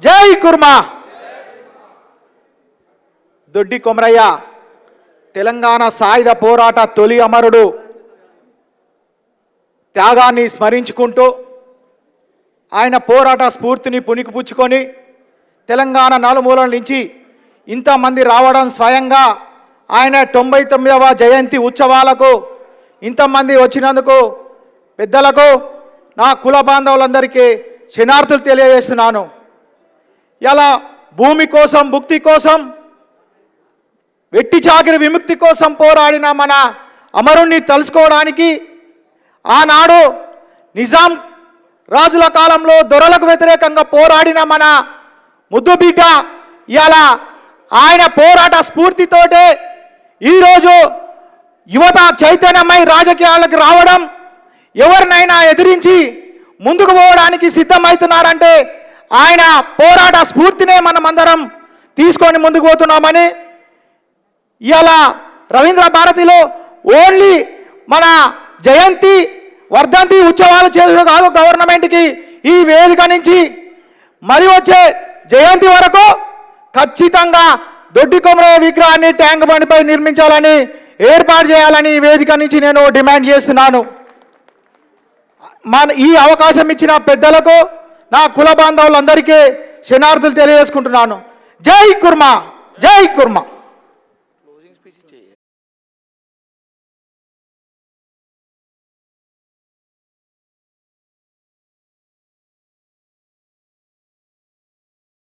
జై కుర్మా. దొడ్డి కొమరయ్య తెలంగాణ సాయుధ పోరాట తొలి అమరుడు. త్యాగాన్ని స్మరించుకుంటూ ఆయన పోరాట స్ఫూర్తిని పుణికిపుచ్చుకొని తెలంగాణ నలుమూలల నుంచి ఇంతమంది రావడం, స్వయంగా ఆయన 99వ జయంతి ఉత్సవాలకు ఇంతమంది వచ్చినందుకు పెద్దలకు, నా కుల బాంధవులందరికీ శనార్థులు తెలియజేస్తున్నాను. ఇలా భూమి కోసం, భుక్తి కోసం, వెట్టి చాకిరి విముక్తి కోసం పోరాడిన మన అమరుణ్ణి తలుసుకోవడానికి ఆనాడు నిజాం రాజుల కాలంలో దొరలకు వ్యతిరేకంగా పోరాడిన మన ముద్దుబిడ్డ ఇలా ఆయన పోరాట స్ఫూర్తితోటే ఈరోజు యువత చైతన్యమై రాజకీయాలకు రావడం, ఎవరినైనా ఎదిరించి ముందుకు పోవడానికి సిద్ధమవుతున్నారంటే ఆయన పోరాట స్ఫూర్తినే మనమందరం తీసుకొని ముందుకు పోతున్నామని. ఇలా రవీంద్ర భారతిలో ఓన్లీ మన జయంతి వర్ధంతి ఉత్సవాలు చేసుడు కాదు, గవర్నమెంట్కి ఈ వేదిక నుంచి మరి వచ్చే జయంతి వరకు ఖచ్చితంగా దొడ్డి కొమరయ్య విగ్రహాన్ని ట్యాంక్ బండిపై నిర్మించాలని, ఏర్పాటు చేయాలని ఈ వేదిక నుంచి నేను డిమాండ్ చేస్తున్నాను. ఈ అవకాశం ఇచ్చిన పెద్దలకు, నా కుల బాంధవులందరికీ శనార్థులు తెలియజేసుకుంటున్నాను. జై కుర్మా, జై కుర్మా.